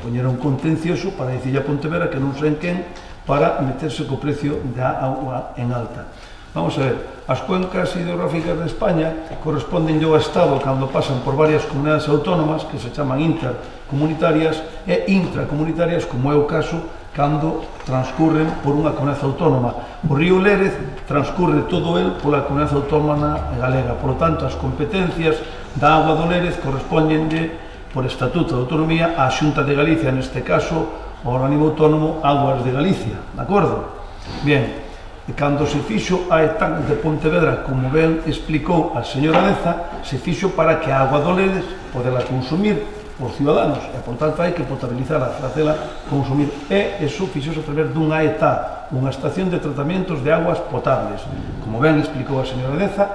Speaker 3: poñer un contencioso para dicirle a Pontevedra que non sei en quen para meterse co precio da agua en alta. Vamos a ver, as cuencas hidrográficas de España corresponden ao Estado cando pasan por varias comunidades autónomas que se chaman intercomunitarias e intracomunitarias, como é o caso cando transcurren por unha comunidade autónoma. O río Lérez transcurre todo el pola comunidade autónoma galega. Por lo tanto, as competencias da agua do Lérez correspondenlle por Estatuto de Autonomía á Xunta de Galicia, neste caso o organismo autónomo Aguas de Galicia, de acordo? Bien, e cando se fixo a ETAC de Pontevedra, como ben explicou a señora Deza, se fixo para que a agua do Lérez podela consumir os ciudadanos, e por tanto hai que potabilizarla, facela consumir, e iso fixose a través dunha ETA, unha estación de tratamientos de aguas potables. Como ben explicou a señora Deza,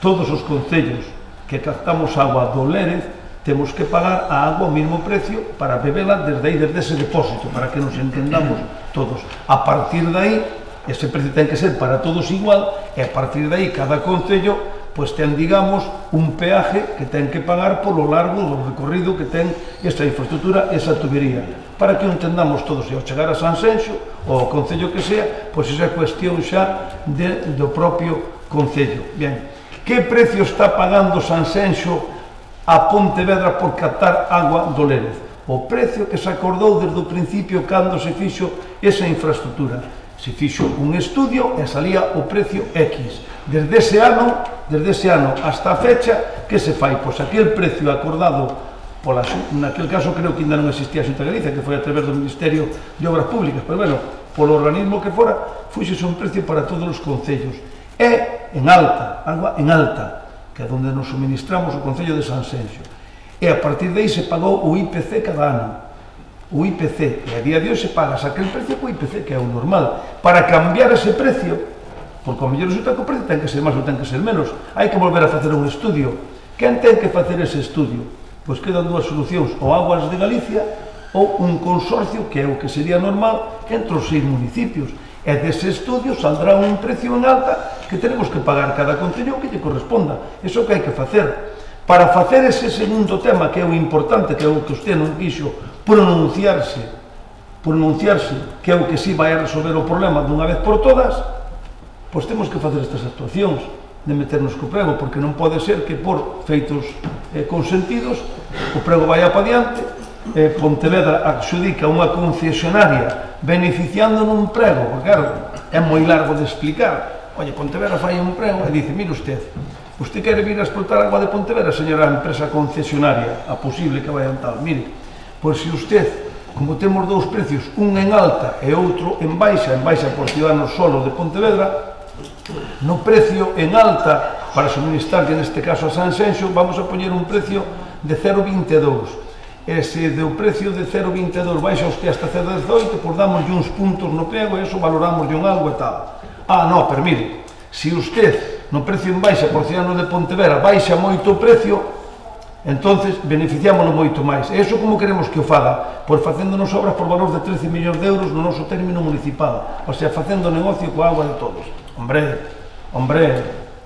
Speaker 3: todos os concellos que captamos agua do Lérez temos que pagar a agua ao mesmo precio para bebela desde aí, desde ese depósito, para que nos entendamos todos. A partir de aí, ese precio ten que ser para todos igual, e a partir de aí, cada concello pois ten, digamos, un peaje que ten que pagar polo largo do recorrido que ten esa infraestructura, esa tubería, para que o entendamos todos. E ao chegar a Sanxenxo, ou ao concello que sea, pois esa é cuestión xa do propio concello. Bien, que precio está pagando Sanxenxo a Pontevedra por captar agua do Lérez? O precio que se acordou desde o principio cando se fixo esa infraestructura. Se fixo un estudio e salía o precio X. Desde ese ano hasta a fecha, que se fai? Pois aquel precio acordado, naquel caso creo que ainda non existía a Xunta de Galicia, que foi a través do Ministerio de Obras Públicas, pero bueno, polo organismo que fora, fuxese un precio para todos os concellos. E en alta, agua en alta, que é onde nos suministramos o Concello de Sanxenxo. E a partir de aí se pagou o IPC cada ano. O IPC, e a día de hoxe pagas aquel precio co IPC, que é o normal. Para cambiar ese precio, porque ao mellor resulta que o precio ten que ser máis ou ten que ser menos, hai que volver a facer un estudio. Quen ten que facer ese estudio? Pois quedan dúas solucións, ou Aguas de Galicia ou un consorcio, que é o que sería normal, entre os 6 municipios. E dese estudio saldrá un precio en alta que tenemos que pagar cada concello que lle corresponda. Iso que hai que facer. Para facer ese segundo tema, que é o importante, que é o que usted non quixo pronunciarse, que é o que si vai a resolver o problema dunha vez por todas, pois temos que facer estas actuacións de meternos co prego, porque non pode ser que por feitos consentidos o prego vai para diante, Pontevedra adxudica unha concesionaria beneficiando nun prego, porque claro, é moi largo de explicar. Oye, Pontevedra fai un prego e dice, mire usted quere vir a explotar agua de Pontevedra, señora empresa concesionaria, a posible que vayan tal, mire, pois se usted, como temos dous precios, un en alta e outro en baixa por ciudadanos solo de Pontevedra, no precio en alta para suministrar, que neste caso a Sanxenxo, vamos a poñer un precio de 0,22. e se do precio de 0,22 baixa usted hasta 0,18, pois damos uns puntos no pego e eso valoramos un algo e tal. No, pero mire, se usted no precio en baixa por Ciudadano de Pontevedra baixa moito o precio, entonces beneficiámonos moito máis. E iso como queremos que o faga? Pois facéndonos obras por valor de 13 millóns de euros no noso término municipal, o sea, facendo negocio coa agua de todos. Hombre,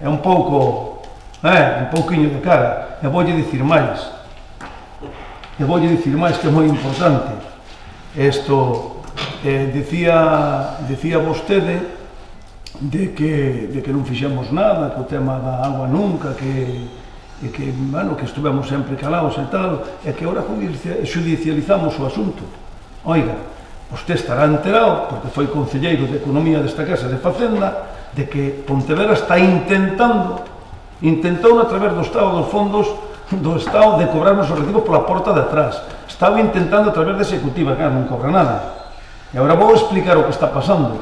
Speaker 3: é un pouco, un pouquiño de cara. E voulle dicir máis, que é moi importante. Isto, decía vostede de que non fixemos nada co tema da agua nunca, que estuvemos sempre calados e tal, e que agora judicializamos o asunto. Oiga, vostede estará enterado, porque foi concelleiro de Economía desta Casa de Facenda, de que Pontevedra está intentando a través do Estado, dos fondos do Estado, de cobrarnos os recibos pola porta de atrás. Estaba intentando a través da Executiva, que non cobra nada. E agora vou explicar o que está pasando.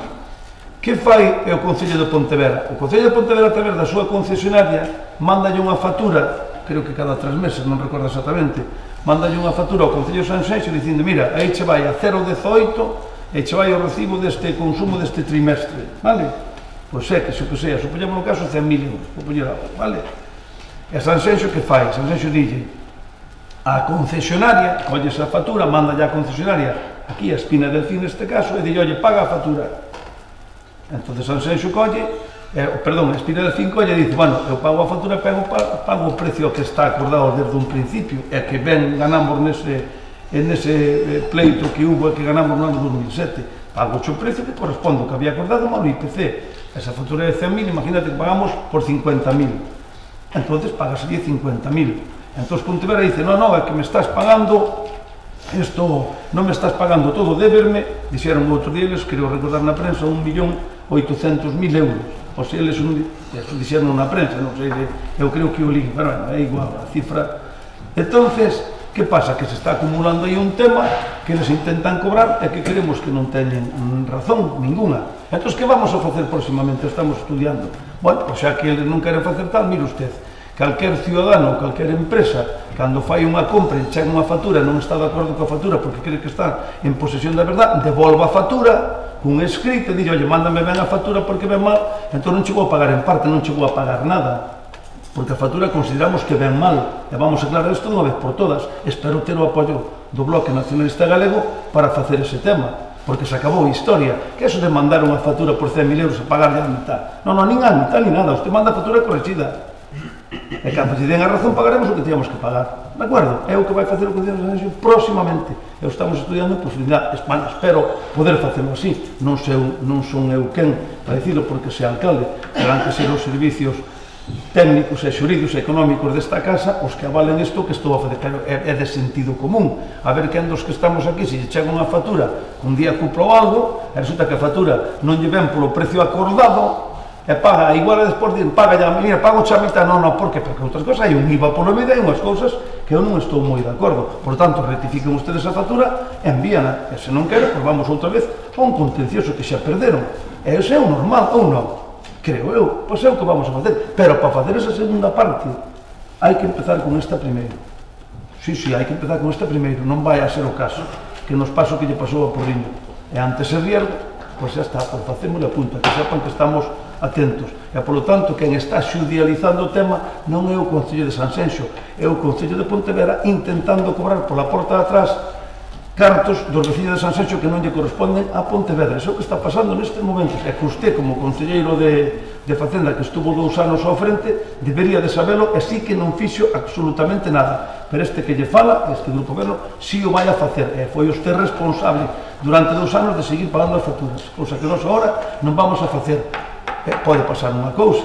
Speaker 3: Que fai o Concello de Pontevedra? O Concello de Pontevedra, a través da súa concesionaria, mandalle unha factura, creo que cada 3 meses, non recordo exactamente, mandalle unha factura ao Concello de Sanxenxo dicindo, mira, aí che vai a 0,18 e che vai o recibo deste consumo deste trimestre, vale? Pois é, que se o que sea, supoñamos no caso 100.000 euros, vou poñer algo, vale? E a Sanxenxo que fai? Sanxenxo dille a concesionaria, colle esa factura, mandalle a concesionaria, aquí a Espina del Fin neste caso, e dille, oye, paga a factura. Entón Sanxenxo colle, a Espina del Fin colle e dice, bueno, eu pago a factura, pago o precio que está acordado desde un principio, e que ben ganamos nese pleito que hubo e que ganamos no ano 2007, pago o precio que corresponde ao que había acordado no IPC. Esa factura de 100.000, imagínate que pagamos por 50.000, entonces pagasería 50.000. Entón Pontevedra dice, no, é que me estás pagando isto, non me estás pagando todo, deberme, dixeron outro día, creo recordar na prensa, 1.800.000 euros. O sea, eles dixeron na prensa, non sei, eu creo que o li, pero bueno, é igual a cifra. Entonces, que pasa? Que se está acumulando aí un tema que les intentan cobrar e que queremos que non teñen razón ninguna. Entón, que vamos a facer próximamente? Estamos estudiando. Bueno, xa que eles non queren facer tal, mire usted, calquer ciudadano, calquer empresa, cando fai unha compra e chega unha factura e non está de acordo coa factura porque cree que está en posesión da verdad, devolva a factura cun escrito e dille, oye, mándame ben a factura porque ven mal, entón non chegou a pagar en parte, non chegou a pagar nada, porque a factura consideramos que ven mal, e vamos a aclarar isto dunha vez por todas. Espero ter o apoio do Bloque Nacionalista Galego para facer ese tema, porque se acabou a historia, que eso de mandar unha factura por 100.000 euros e pagarle a mitad, non, nin a mitad ni nada, usted manda a factura corregida, e cando se den a razón pagaremos o que teníamos que pagar, de acordo? É o que vai facer o Concello de Sanxenxo próximamente, e estamos estudiando a posibilidade, espero poder facelo así, non son eu quen para dicilo porque se alcalde, terán que ser os servicios técnicos e xurídicos e económicos desta casa os que avalen isto que estou a facer, pero é de sentido común. A ver quen dos que estamos aquí, se lle chega unha factura un día cumplo algo, e resulta que a factura non lle ven polo precio acordado, e paga, igual e despois dicen, paga ya, mira, pago xa a mitad, non, porque outras cousas hai un IVA polo medio e unhas cousas que eu non estou moi de acordo. Por tanto, rectifiquen ustedes a factura, envíana, e se non quero, pois vamos outra vez a un contencioso que xa perderon. E ese é o normal, ou non? Creo eu, pois é o que vamos a facer. Pero para facer esa segunda parte, hai que empezar con esta primeiro. Sí, hai que empezar con esta primeiro, non vai a ser o caso que nos paso que lle pasou a Porriño. E antes se riesgo, pois xa está, pois facémosle a punta, que sepan que estamos atentos. E, polo tanto, quen está xudializando o tema non é o Concello de Sanxenxo, é o Concello de Pontevedra intentando cobrar pola porta de atrás cartos dos veciños de Sanxenxo que non lle corresponden a Pontevedra. Iso é o que está pasando nestes momentos. E que usted, como concelleiro de Facenda, que estuvo 2 anos ao frente, debería de sabelo, e sí que non fixo absolutamente nada. Pero este que lle fala, este grupo goberno, sí o vai a facer. E foi usted responsable durante 2 anos de seguir pagando as facturas, cousa que nós agora non vamos a facer. Pode pasar unha cousa,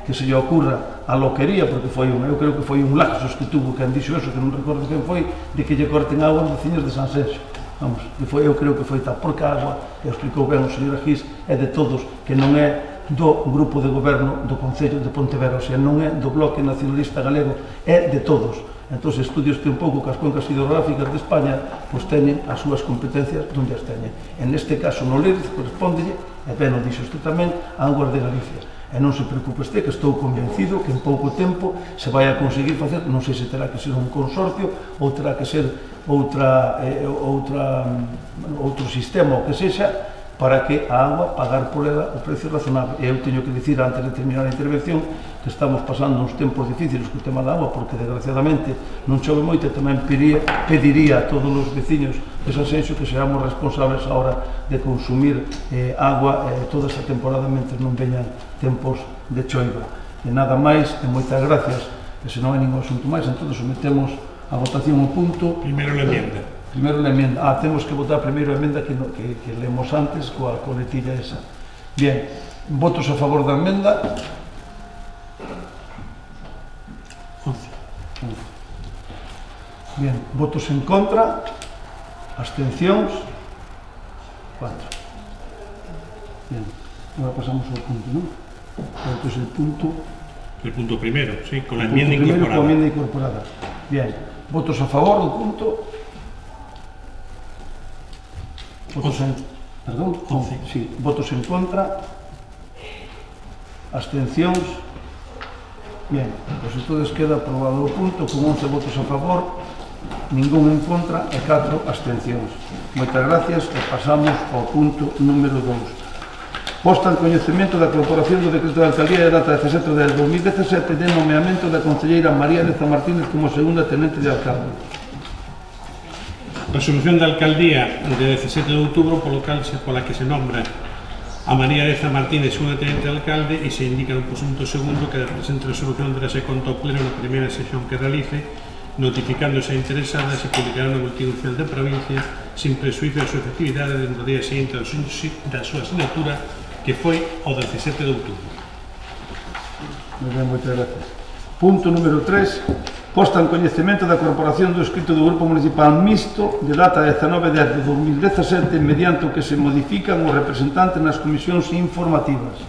Speaker 3: que se lle ocurra a loquería, porque eu creo que foi un lapsus que tuvo quen dixo eso, que non recordo quen foi, de que lle corten agua aos veciños de Sanxenxo. Vamos, eu creo que foi tal, porque a agua, que explicou ben o señor Agís, é de todos, que non é do grupo de goberno do Concello de Pontevedra, o sea, non é do Bloque Nacionalista Galego, é de todos. Entón, estudios que un pouco que as cuencas hidrográficas de España pois teñen as súas competencias onde as teñen. En este caso, no LERIZ, correspondelle, e ben o dixo isto tamén, a Aguas de Galicia. E non se preocupe este, que estou convencido que en pouco tempo se vai a conseguir facer, non sei se terá que ser un consorcio ou terá que ser outro sistema ou que sexa, para que a agua pagar por ela o precio razonable. E eu teño que dicir, antes de terminar a intervención, que estamos pasando uns tempos difíciles co tema da agua, porque desgraciadamente non chove moito, e tamén pediría a todos os veciños de Sanxenxo que seamos responsables a hora de consumir agua toda esta temporada mentre non veñan tempos de choiva. E nada máis, e moitas gracias, e se non hai ningún asunto máis, entón sometemos a votación o punto.
Speaker 2: Primeiro la enmienda.
Speaker 3: Primeiro a emenda. Temos que votar primeiro a emenda que leemos antes coa coletilla esa. Bien, votos a favor da emenda. 11. Bien, votos en contra. Abstencións. 4. Bien, agora pasamos ao punto, non? Entón, el punto
Speaker 2: primero, sí, con la enmienda incorporada.
Speaker 3: Con la enmienda incorporada. Bien, votos a favor do punto. Votos en, perdón, 11. Sí, votos en contra, abstencións. Bien, pois entonces queda aprobado o punto con 11 votos a favor, ningún en contra e 4 abstencións. Moitas gracias e pasamos ao punto número 2. Posta en coñecemento da Corporación do Decreto de Alcaldía de data 17 de 2017 de nomeamento da concelleira María Leza Martínez como segunda tenente de alcalde.
Speaker 2: Resolución da Alcaldía de 17 de outubro pola que se nombra a María Leza Martínez segunda tenente de alcalde e se indica no punto segundo que a presente resolución terá se conta ao pleno na primeira sesión que realice, notificándose a interesada se publicará no boletín oficial da provincia sin presuizo de súa efectividade dentro do día seguinte da súa asignatura, que foi o 17 de outubro.
Speaker 3: Moi ben, moitas gracias. Punto número 3. Posta en coñecemento da Corporación do escrito do Grupo Municipal Mixto de data 19 de 2017 mediante o que se modifican os representantes nas comisións informativas.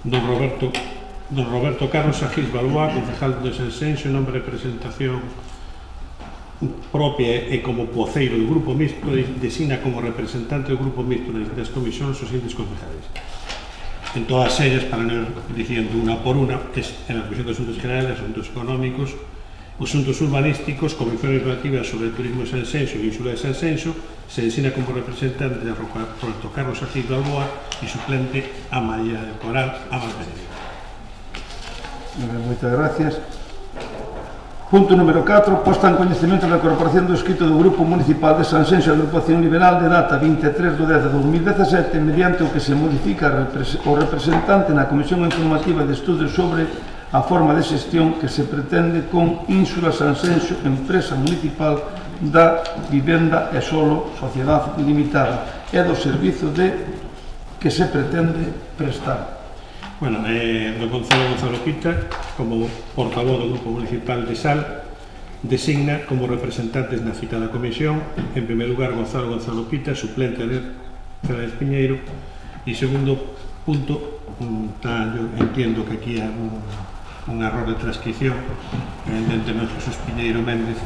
Speaker 2: Don Roberto Carlos Agís Balboa, concejal de Sanxenxo, en nombre de representación propia e como voceiro do Grupo Mixto, designa como representante do Grupo Mixto das comisións os seguintes concejales. En todas ellas, para no ir diciendo una por una, es en la Comisión de Asuntos Generales, Asuntos Económicos, Asuntos Urbanísticos, Comisión Informativa sobre el Turismo de Sanxenxo e Ínsula de Sanxenxo, se designa como representante de Roberto Carlos Agís Balboa y suplente a María del Coral Amalgaña.
Speaker 3: Moitas gracias. Punto número 4. Posta en coñecemento da Corporación do escrito do Grupo Municipal de Sanxenxo e Agrupación Liberal de data 23 de 10 de 2017 mediante o que se modifica o representante na Comisión Informativa de Estudios sobre a forma de xestión que se pretende con Ínsula Sanxenxo, empresa municipal da vivenda e solo sociedade limitada e do servizo que se pretende prestar.
Speaker 2: Bueno, do Concello Gonzalo Pita, como portavoz do Grupo Municipal de Sal, designa como representantes na citada comisión, en primer lugar Gonzalo Pita, suplente de Félix Piñeiro, e segundo punto, yo entiendo que aquí hai un error de transcripción, evidentemente Jesús Piñeiro Méndez